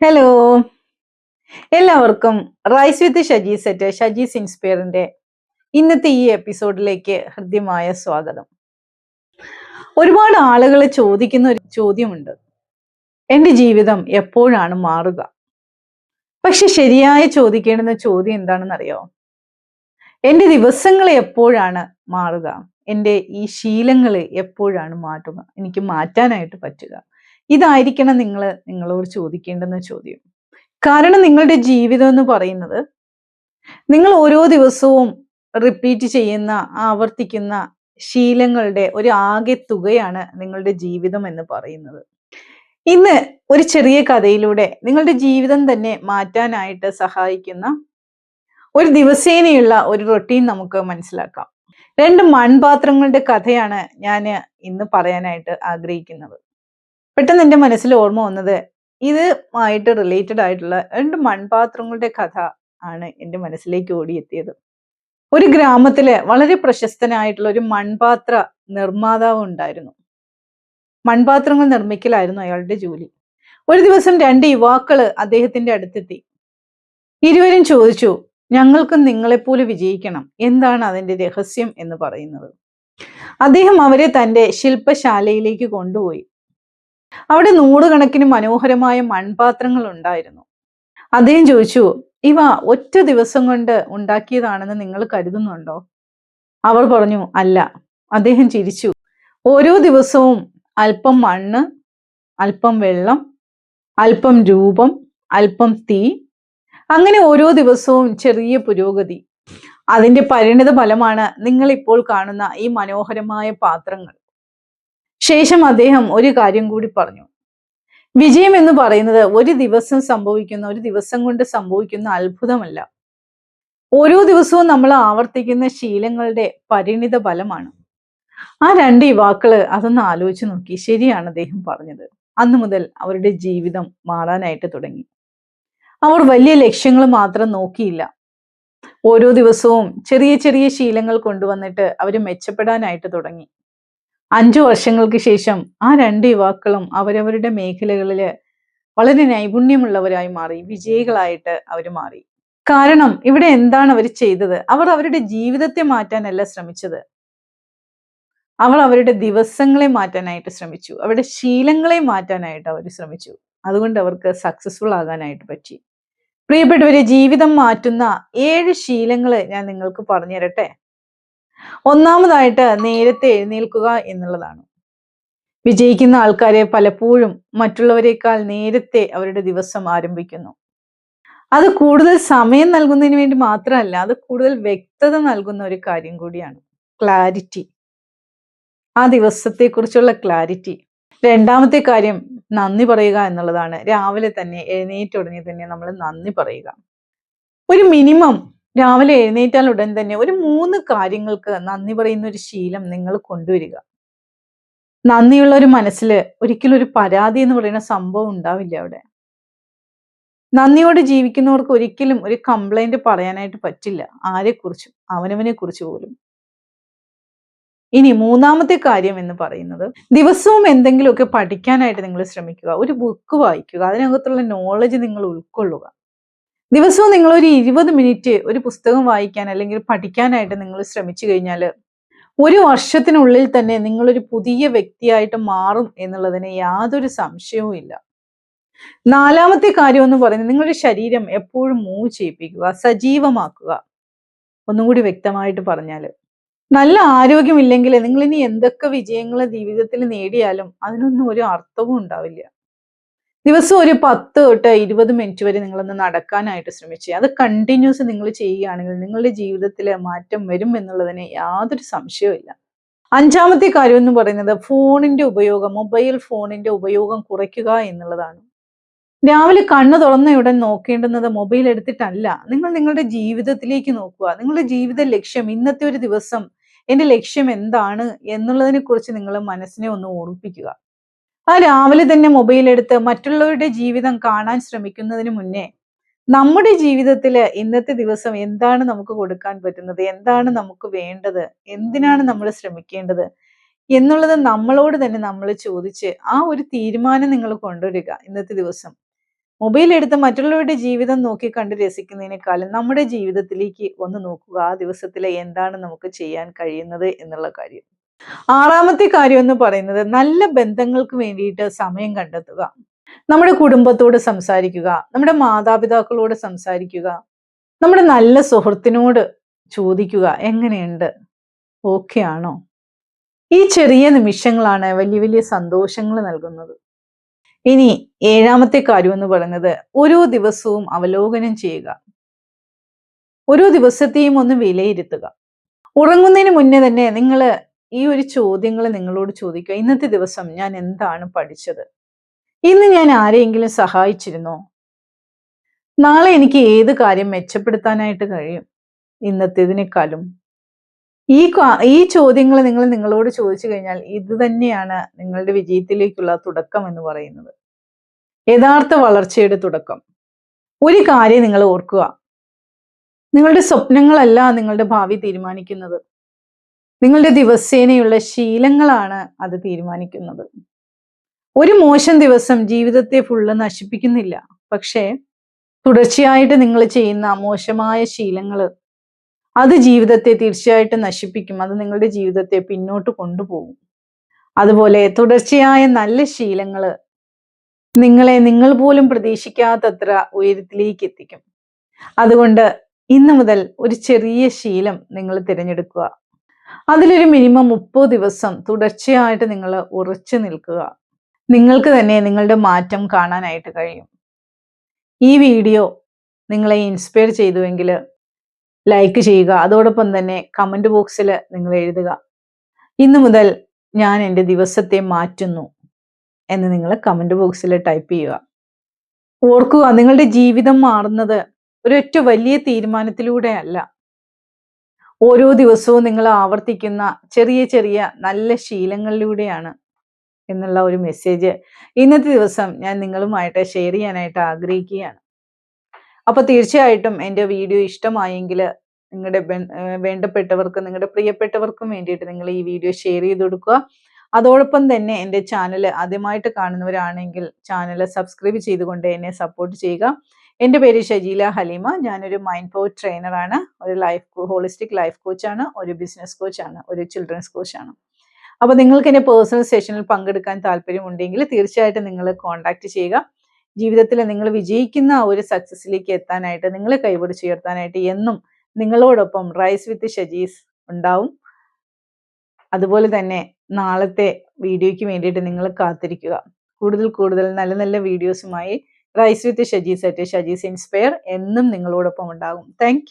Hello, എല്ലാവർക്കും rice വിത്ത് Shaji set ഷജീസ് ഇൻസ്പയറിന്റെ ഇന്നത്തെ ഈ എപ്പിസോഡിലേക്ക് ഹൃദ്യമായ സ്വാഗതം. ഒരുപാട് ആളുകൾ ചോദിക്കുന്ന ഒരു ചോദ്യമുണ്ട്, എൻ്റെ ജീവിതം എപ്പോഴാണ് മാറുക? പക്ഷെ ശരിയായ ചോദിക്കേണ്ടുന്ന ചോദ്യം എന്താണെന്നറിയോ? എൻ്റെ ദിവസങ്ങൾ എപ്പോഴാണ് മാറുക? എൻ്റെ ഈ ശീലങ്ങൾ എപ്പോഴാണ് മാറ്റുക? എനിക്ക് മാറ്റാനായിട്ട് പറ്റുക? ഇതായിരിക്കണം നിങ്ങളോട് ചോദിക്കേണ്ടുന്ന ചോദ്യം. കാരണം നിങ്ങളുടെ ജീവിതം എന്ന് പറയുന്നത് നിങ്ങൾ ഓരോ ദിവസവും റിപ്പീറ്റ് ചെയ്യുന്ന ആവർത്തിക്കുന്ന ശീലങ്ങളുടെ ഒരു ആകെ തുകയാണ് നിങ്ങളുടെ ജീവിതം എന്ന് പറയുന്നത്. ഇന്ന് ഒരു ചെറിയ കഥയിലൂടെ നിങ്ങളുടെ ജീവിതം തന്നെ മാറ്റാനായിട്ട് സഹായിക്കുന്ന ഒരു ദിവസേനയുള്ള ഒരു റൊട്ടീൻ നമുക്ക് മനസ്സിലാക്കാം. 2 മൺപാത്രങ്ങളുടെ കഥയാണ് ഞാൻ ഇന്ന് പറയാനായിട്ട് ആഗ്രഹിക്കുന്നത്. പെട്ടെന്ന് എൻ്റെ മനസ്സിൽ ഓർമ്മ വന്നത് ഇതുമായിട്ട് റിലേറ്റഡ് ആയിട്ടുള്ള 2 മൺപാത്രങ്ങളുടെ കഥ ആണ് എൻ്റെ മനസ്സിലേക്ക് ഓടിയെത്തിയത്. ഒരു ഗ്രാമത്തില് വളരെ പ്രശസ്തനായിട്ടുള്ള ഒരു മൺപാത്ര നിർമ്മാതാവ് ഉണ്ടായിരുന്നു. മൺപാത്രങ്ങൾ നിർമ്മിക്കലായിരുന്നു അയാളുടെ ജോലി. ഒരു ദിവസം 2 യുവാക്കള് അദ്ദേഹത്തിന്റെ അടുത്തെത്തി. ഇരുവരും ചോദിച്ചു, ഞങ്ങൾക്കും നിങ്ങളെപ്പോലെ വിജയിക്കണം, എന്താണ് അതിന്റെ രഹസ്യം എന്ന് പറയുന്നത്. അദ്ദേഹം അവരെ തന്റെ ശില്പശാലയിലേക്ക് കൊണ്ടുപോയി. അവിടെ നൂറുകണക്കിന് മനോഹരമായ മൺപാത്രങ്ങൾ ഉണ്ടായിരുന്നു. അദ്ദേഹം ചോദിച്ചു, ഇവ ഒറ്റ ദിവസം കൊണ്ട് ഉണ്ടാക്കിയതാണെന്ന് നിങ്ങൾ കരുതുന്നുണ്ടോ? അവർ പറഞ്ഞു, അല്ല. അദ്ദേഹം ചിരിച്ചു. ഓരോ ദിവസവും അല്പം മണ്ണ്, അല്പം വെള്ളം, അല്പം രൂപം, അല്പം തീ, അങ്ങനെ ഓരോ ദിവസവും ചെറിയ പുരോഗതി. അതിന്റെ പരിണിത ഫലമാണ് നിങ്ങൾ ഇപ്പോൾ കാണുന്ന ഈ മനോഹരമായ പാത്രങ്ങൾ. ശേഷം അദ്ദേഹം ഒരു കാര്യം കൂടി പറഞ്ഞു. വിജയം എന്ന് പറയുന്നത് ഒരു ദിവസം കൊണ്ട് സംഭവിക്കുന്ന അത്ഭുതമല്ല. ഓരോ ദിവസവും നമ്മൾ ആവർത്തിക്കുന്ന ശീലങ്ങളുടെ പരിണിത ഫലമാണ്. ആ 2 യുവാക്കള് അതൊന്ന് ആലോചിച്ച് നോക്കി. ശരിയാണ് അദ്ദേഹം പറഞ്ഞത്. അന്നു മുതൽ അവരുടെ ജീവിതം മാറാനായിട്ട് തുടങ്ങി. അവർ വലിയ ലക്ഷ്യങ്ങൾ മാത്രം നോക്കിയില്ല. ഓരോ ദിവസവും ചെറിയ ചെറിയ ശീലങ്ങൾ കൊണ്ടുവന്നിട്ട് അവർ മെച്ചപ്പെടാനായിട്ട് തുടങ്ങി. 5 വർഷങ്ങൾക്ക് ശേഷം ആ 2 യുവാക്കളും അവരവരുടെ മേഖലകളില് വളരെ നൈപുണ്യമുള്ളവരായി മാറി, വിജയികളായിട്ട് അവർ മാറി. കാരണം ഇവിടെ എന്താണ് അവർ ചെയ്തത്? അവർ അവരുടെ ജീവിതത്തെ മാറ്റാനല്ല ശ്രമിച്ചത്, അവർ അവരുടെ ദിവസങ്ങളെ മാറ്റാനായിട്ട് ശ്രമിച്ചു, അവരുടെ ശീലങ്ങളെ മാറ്റാനായിട്ട് അവർ ശ്രമിച്ചു. അതുകൊണ്ട് അവർക്ക് സക്സസ്ഫുൾ ആകാനായിട്ട് പറ്റി. പ്രിയപ്പെട്ടവരെ, ജീവിതം മാറ്റുന്ന 7 ശീലങ്ങൾ ഞാൻ നിങ്ങൾക്ക് പറഞ്ഞു തരട്ടെ. ഒന്നാമതായിട്ട് നേരത്തെ എഴുന്നേൽക്കുക എന്നുള്ളതാണ്. വിജയിക്കുന്ന ആൾക്കാരെ പലപ്പോഴും മറ്റുള്ളവരെക്കാൾ നേരത്തെ അവരുടെ ദിവസം ആരംഭിക്കുന്നു. അത് കൂടുതൽ സമയം നൽകുന്നതിന് വേണ്ടി മാത്രമല്ല, അത് കൂടുതൽ വ്യക്തത നൽകുന്ന ഒരു കാര്യം കൂടിയാണ്. ക്ലാരിറ്റി, ആ ദിവസത്തെക്കുറിച്ചുള്ള ക്ലാരിറ്റി. രണ്ടാമത്തെ കാര്യം നന്ദി പറയുക എന്നുള്ളതാണ്. രാവിലെ തന്നെ എഴുന്നേറ്റ ഉടനെ തന്നെ നമ്മൾ നന്ദി പറയുക. ഒരു മിനിമം രാവിലെ എഴുന്നേറ്റാൽ ഉടൻ തന്നെ ഒരു 3 കാര്യങ്ങൾക്ക് നന്ദി പറയുന്ന ഒരു ശീലം നിങ്ങൾ കൊണ്ടുവരിക. നന്ദിയുള്ള ഒരു മനസ്സിൽ ഒരിക്കലും ഒരു പരാതി എന്ന് പറയുന്ന സംഭവം ഉണ്ടാവില്ല. അവിടെ നന്ദിയോടെ ജീവിക്കുന്നവർക്ക് ഒരിക്കലും ഒരു കംപ്ലൈന്റ് പറയാനായിട്ട് പറ്റില്ല, ആരെക്കുറിച്ചും, അവനവനെ കുറിച്ച് പോലും. ഇനി മൂന്നാമത്തെ കാര്യം എന്ന് പറയുന്നത്, ദിവസവും എന്തെങ്കിലുമൊക്കെ പഠിക്കാനായിട്ട് നിങ്ങൾ ശ്രമിക്കുക. ഒരു ബുക്ക് വായിക്കുക, അതിനകത്തുള്ള നോളജ് നിങ്ങൾ ഉൾക്കൊള്ളുക. ദിവസവും നിങ്ങൾ ഒരു 20 മിനിറ്റ് ഒരു പുസ്തകം വായിക്കാൻ അല്ലെങ്കിൽ പഠിക്കാനായിട്ട് നിങ്ങൾ ശ്രമിച്ചു കഴിഞ്ഞാൽ 1 വർഷത്തിനുള്ളിൽ തന്നെ നിങ്ങളൊരു പുതിയ വ്യക്തിയായിട്ട് മാറും എന്നുള്ളതിന് യാതൊരു സംശയവും ഇല്ല. നാലാമത്തെ കാര്യം എന്ന് പറയുന്നത്, നിങ്ങളുടെ ശരീരം എപ്പോഴും മൂവ് ചെയ്യിപ്പിക്കുക, സജീവമാക്കുക. ഒന്നും കൂടി വ്യക്തമായിട്ട് പറഞ്ഞാൽ, നല്ല ആരോഗ്യമില്ലെങ്കിൽ നിങ്ങൾ ഇനി എന്തൊക്കെ വിജയങ്ങൾ ജീവിതത്തിൽ നേടിയാലും അതിനൊന്നും ഒരു അർത്ഥവും ഉണ്ടാവില്ല. ദിവസം ഒരു 10 തൊട്ട് 20 മിനിറ്റ് വരെ നിങ്ങളൊന്ന് നടക്കാനായിട്ട് ശ്രമിച്ചേ. അത് കണ്ടിന്യൂസ് നിങ്ങൾ ചെയ്യുകയാണെങ്കിൽ നിങ്ങളുടെ ജീവിതത്തിൽ മാറ്റം വരും എന്നുള്ളതിന് യാതൊരു സംശയവും ഇല്ല. അഞ്ചാമത്തെ കാര്യം എന്ന് പറയുന്നത്, മൊബൈൽ ഫോണിന്റെ ഉപയോഗം കുറയ്ക്കുക എന്നുള്ളതാണ്. രാവിലെ കണ്ണ് തുറന്നയുടൻ നോക്കേണ്ടുന്നത് മൊബൈൽ എടുത്തിട്ടല്ല, നിങ്ങൾ നിങ്ങളുടെ ജീവിതത്തിലേക്ക് നോക്കുക. നിങ്ങളുടെ ജീവിത ലക്ഷ്യം, ഇന്നത്തെ ഒരു ദിവസം എന്റെ ലക്ഷ്യം എന്താണ് എന്നുള്ളതിനെ കുറിച്ച് നിങ്ങൾ മനസ്സിനെ ഒന്ന് ഓർമ്മിപ്പിക്കുക. ആ രാവിലെ തന്നെ മൊബൈൽ എടുത്ത് മറ്റുള്ളവരുടെ ജീവിതം കാണാൻ ശ്രമിക്കുന്നതിന് മുന്നേ നമ്മുടെ ജീവിതത്തില് ഇന്നത്തെ ദിവസം എന്താണ് നമുക്ക് കൊടുക്കാൻ പറ്റുന്നത്, എന്താണ് നമുക്ക് വേണ്ടത്, എന്തിനാണ് നമ്മൾ ശ്രമിക്കേണ്ടത് എന്നുള്ളത് നമ്മളോട് തന്നെ നമ്മൾ ചോദിച്ച് ആ ഒരു തീരുമാനം നിങ്ങൾ കൊണ്ടുവരിക. ഇന്നത്തെ ദിവസം മൊബൈൽ എടുത്ത് മറ്റുള്ളവരുടെ ജീവിതം നോക്കി കണ്ട് രസിക്കുന്നതിനേക്കാളും നമ്മുടെ ജീവിതത്തിലേക്ക് ഒന്ന് നോക്കുക. ആ ദിവസത്തിലെ എന്താണ് നമുക്ക് ചെയ്യാൻ കഴിയുന്നത് എന്നുള്ള കാര്യം. ആറാമത്തെ കാര്യം എന്ന് പറയുന്നത് നല്ല ബന്ധങ്ങൾക്ക് വേണ്ടിയിട്ട് സമയം കണ്ടെത്തുക. നമ്മുടെ കുടുംബത്തോട് സംസാരിക്കുക, നമ്മുടെ മാതാപിതാക്കളോട് സംസാരിക്കുക, നമ്മുടെ നല്ല സുഹൃത്തിനോട് ചോദിക്കുക, എങ്ങനെയുണ്ട്, ഓക്കെ ആണോ? ഈ ചെറിയ നിമിഷങ്ങളാണ് വലിയ വലിയ സന്തോഷങ്ങൾ നൽകുന്നത്. ഇനി ഏഴാമത്തെ കാര്യം എന്ന് പറയുന്നത് ഓരോ ദിവസവും അവലോകനം ചെയ്യുക. ഓരോ ദിവസത്തെയും ഒന്ന് വിലയിരുത്തുക. ഉറങ്ങുന്നതിന് മുന്നേ തന്നെ നിങ്ങൾ ഈ ഒരു ചോദ്യങ്ങൾ നിങ്ങളോട് ചോദിക്കുക. ഇന്നത്തെ ദിവസം ഞാൻ എന്താണ് പഠിച്ചത്? ഇന്ന് ഞാൻ ആരെയെങ്കിലും സഹായിച്ചിരുന്നോ? നാളെ എനിക്ക് ഏത് കാര്യം മെച്ചപ്പെടുത്താനായിട്ട് കഴിയും ഇന്നത്തേതിനേക്കാളും? ഈ ചോദ്യങ്ങൾ നിങ്ങൾ നിങ്ങളോട് ചോദിച്ചു കഴിഞ്ഞാൽ ഇത് തന്നെയാണ് നിങ്ങളുടെ വിജയത്തിലേക്കുള്ള തുടക്കം എന്ന് പറയുന്നത്. യഥാർത്ഥ വളർച്ചയുടെ തുടക്കം. ഒരു കാര്യം നിങ്ങൾ ഓർക്കുക, നിങ്ങളുടെ സ്വപ്നങ്ങളല്ല നിങ്ങളുടെ ഭാവി തീരുമാനിക്കുന്നത്. നിങ്ങളുടെ ദിവസേനയുള്ള ശീലങ്ങളാണ് അത് തീരുമാനിക്കുന്നത്. ഒരു മോശം ദിവസം ജീവിതത്തെ ഫുള്ള് നശിപ്പിക്കുന്നില്ല. പക്ഷേ തുടർച്ചയായിട്ട് നിങ്ങൾ ചെയ്യുന്ന മോശമായ ശീലങ്ങൾ അത് ജീവിതത്തെ തീർച്ചയായിട്ടും നശിപ്പിക്കും. അത് നിങ്ങളുടെ ജീവിതത്തെ പിന്നോട്ട് കൊണ്ടുപോകും. അതുപോലെ തുടർച്ചയായ നല്ല ശീലങ്ങൾ നിങ്ങളെ നിങ്ങൾ പോലും പ്രതീക്ഷിക്കാത്തത്ര ഉയരത്തിലേക്ക് എത്തിക്കും. അതുകൊണ്ട് ഇന്ന് മുതൽ ഒരു ചെറിയ ശീലം നിങ്ങൾ തിരഞ്ഞെടുക്കുക. അതിലൊരു മിനിമം 30 ദിവസം തുടർച്ചയായിട്ട് നിങ്ങൾ ഉറച്ചു നിൽക്കുക. നിങ്ങൾക്ക് തന്നെ നിങ്ങളുടെ മാറ്റം കാണാനായിട്ട് കഴിയും. ഈ വീഡിയോ നിങ്ങളെ ഇൻസ്പയർ ചെയ്തുവെങ്കിൽ ലൈക്ക് ചെയ്യുക. അതോടൊപ്പം തന്നെ കമന്റ് ബോക്സിൽ നിങ്ങൾ എഴുതുക, ഇന്നു മുതൽ ഞാൻ എൻ്റെ ദിവസത്തെ മാറ്റുന്നു എന്ന് നിങ്ങൾ കമന്റ് ബോക്സിൽ ടൈപ്പ് ചെയ്യുക. ഓർക്കുക, നിങ്ങളുടെ ജീവിതം മാറുന്നത് ഒരൊറ്റ വലിയ തീരുമാനത്തിലൂടെ അല്ല, ഓരോ ദിവസവും നിങ്ങൾ ആവർത്തിക്കുന്ന ചെറിയ ചെറിയ നല്ല ശീലങ്ങളിലൂടെയാണ് എന്നുള്ള ഒരു മെസ്സേജ് ഇന്നത്തെ ദിവസം ഞാൻ നിങ്ങളുമായിട്ട് ഷെയർ ചെയ്യാനായിട്ട് ആഗ്രഹിക്കുകയാണ്. അപ്പൊ തീർച്ചയായിട്ടും എൻ്റെ വീഡിയോ ഇഷ്ടമായെങ്കിൽ നിങ്ങളുടെ വേണ്ടപ്പെട്ടവർക്ക്, നിങ്ങളുടെ പ്രിയപ്പെട്ടവർക്കും വേണ്ടിയിട്ട് നിങ്ങൾ ഈ വീഡിയോ ഷെയർ ചെയ്ത് കൊടുക്കുക. അതോടൊപ്പം തന്നെ എൻ്റെ ചാനൽ ആദ്യമായിട്ട് കാണുന്നവരാണെങ്കിൽ ചാനൽ സബ്സ്ക്രൈബ് ചെയ്തുകൊണ്ട് എന്നെ സപ്പോർട്ട് ചെയ്യുക. എൻ്റെ പേര് ഷജീല ഹലീമ. ഞാനൊരു മൈൻഡ് പവർ ട്രെയിനറാണ്, ഒരു ഹോളിസ്റ്റിക് ലൈഫ് കോച്ചാണ്, ഒരു ബിസിനസ് കോച്ചാണ്, ഒരു ചിൽഡ്രൻസ് കോച്ചാണ്. അപ്പോൾ നിങ്ങൾക്ക് എൻ്റെ പേഴ്സണൽ സെഷനിൽ പങ്കെടുക്കാൻ താല്പര്യമുണ്ടെങ്കിൽ തീർച്ചയായിട്ടും നിങ്ങൾ കോൺടാക്ട് ചെയ്യുക. ജീവിതത്തിൽ നിങ്ങൾ വിജയിക്കുന്ന ഒരു സക്സസ്സിലേക്ക് എത്താനായിട്ട്, നിങ്ങളെ കൈപിടിച്ച് ഉയർത്താനായിട്ട് എന്നും നിങ്ങളോടൊപ്പം റൈസ് വിത്ത് ഷജീസ് ഉണ്ടാവും. അതുപോലെ തന്നെ നാളത്തെ വീഡിയോയ്ക്ക് വേണ്ടിയിട്ട് നിങ്ങൾ കാത്തിരിക്കുക. കൂടുതൽ നല്ല നല്ല വീഡിയോസുമായി റൈസ് വിത്ത് ഷജീസ് ഷജീസ് ഇൻസ്പയർ എന്നും നിങ്ങളോടൊപ്പം ഉണ്ടാകും. താങ്ക്